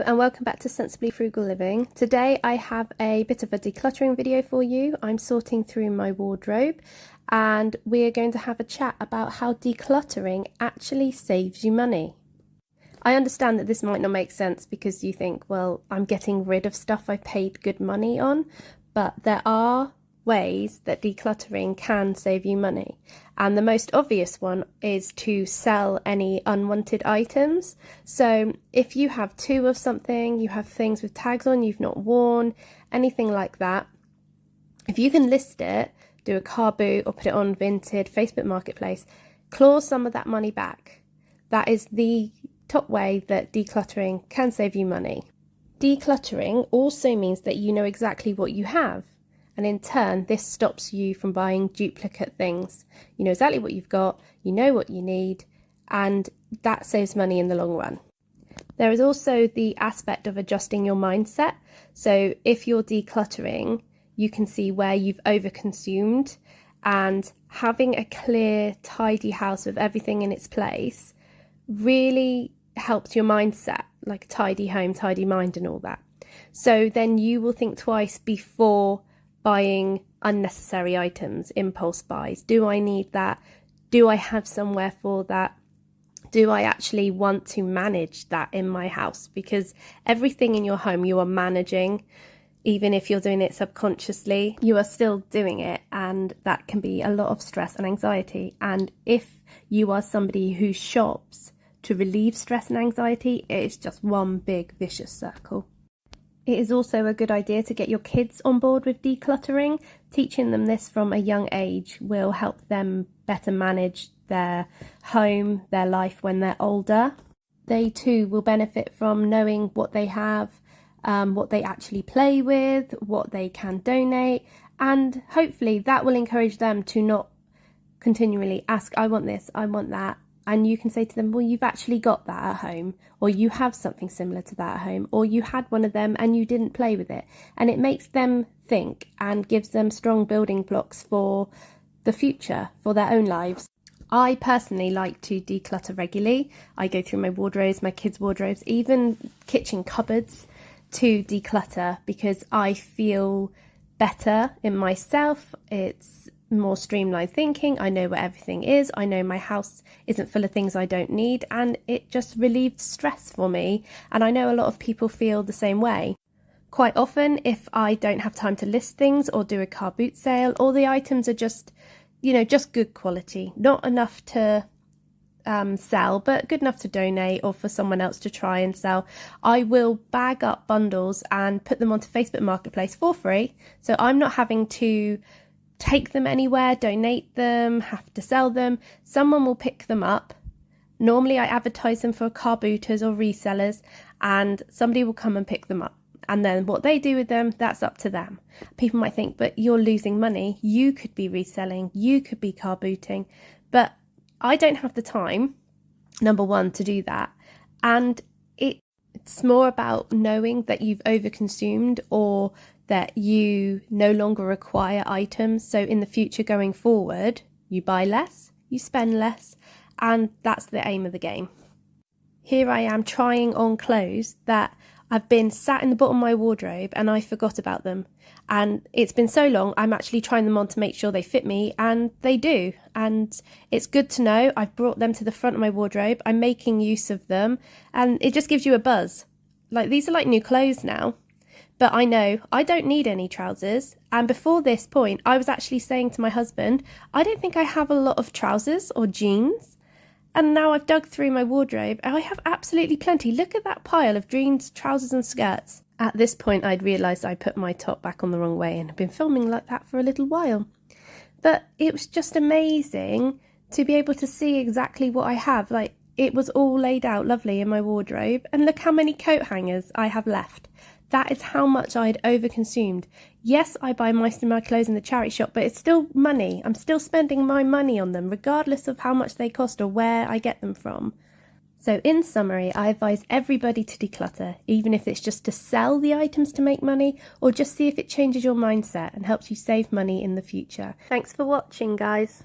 and welcome back to Sensibly Frugal Living. Today I have a bit of a decluttering video for you. I'm sorting through my wardrobe and we're going to have a chat about how decluttering actually saves you money. I understand that this might not make sense because you think, well, I'm getting rid of stuff I paid good money on, but there are ways that decluttering can save you money, and the most obvious one is to sell any unwanted items. So if you have two of something, you have things with tags on you've not worn, anything like that, if you can list it, do a car boot or put it on Vinted, Facebook Marketplace, claw some of that money back. That is the top way that decluttering can save you money. Decluttering also means that you know exactly what you have. And in turn, this stops you from buying duplicate things. You know exactly what you've got, you know what you need, and that saves money in the long run. There is also the aspect of adjusting your mindset. So if you're decluttering, you can see where you've overconsumed, and having a clear, tidy house with everything in its place really helps your mindset, like tidy home, tidy mind and all that. So then you will think twice before buying unnecessary items, impulse buys. Do I need that? Do I have somewhere for that? Do I actually want to manage that in my house? Because everything in your home you are managing, even if you're doing it subconsciously, you are still doing it, and that can be a lot of stress and anxiety. And if you are somebody who shops to relieve stress and anxiety, it is just one big vicious circle. It is also a good idea to get your kids on board with decluttering. Teaching them this from a young age will help them better manage their home, their life when they're older. They too will benefit from knowing what they have, what they actually play with, what they can donate, and hopefully that will encourage them to not continually ask, I want this, I want that. And you can say to them, well, you've actually got that at home, or you have something similar to that at home, or you had one of them and you didn't play with it. And it makes them think and gives them strong building blocks for the future, for their own lives. I personally like to declutter regularly. I go through my wardrobes, my kids' wardrobes, even kitchen cupboards to declutter because I feel better in myself. It's more streamlined thinking. I know where everything is. I know my house isn't full of things I don't need, and it just relieves stress for me. And I know a lot of people feel the same way. Quite often, if I don't have time to list things or do a car boot sale, or the items are just, just good quality, not enough to sell, but good enough to donate or for someone else to try and sell, I will bag up bundles and put them onto Facebook Marketplace for free. So I'm not having to take them anywhere, donate them, have to sell them. Someone will pick them up. Normally I advertise them for car booters or resellers, and somebody will come and pick them up. And then what they do with them, that's up to them. People might think, but you're losing money. You could be reselling, you could be car booting. But I don't have the time, number one, to do that. And it's more about knowing that you've overconsumed or that you no longer require items. So in the future going forward, you buy less, you spend less, and that's the aim of the game. Here I am trying on clothes that I've been sat in the bottom of my wardrobe and I forgot about them. And it's been so long, I'm actually trying them on to make sure they fit me, and they do. And it's good to know I've brought them to the front of my wardrobe, I'm making use of them, and it just gives you a buzz. Like, these are like new clothes now. But I know I don't need any trousers. And before this point, I was actually saying to my husband, I don't think I have a lot of trousers or jeans. And now I've dug through my wardrobe and I have absolutely plenty. Look at that pile of jeans, trousers and skirts. At this point, I'd realised I put my top back on the wrong way and have been filming like that for a little while. But it was just amazing to be able to see exactly what I have. Like, it was all laid out lovely in my wardrobe. And look how many coat hangers I have left. That is how much I'd overconsumed. Yes, I buy most of my clothes in the charity shop, but it's still money. I'm still spending my money on them, regardless of how much they cost or where I get them from. So in summary, I advise everybody to declutter, even if it's just to sell the items to make money, or just see if it changes your mindset and helps you save money in the future. Thanks for watching, guys.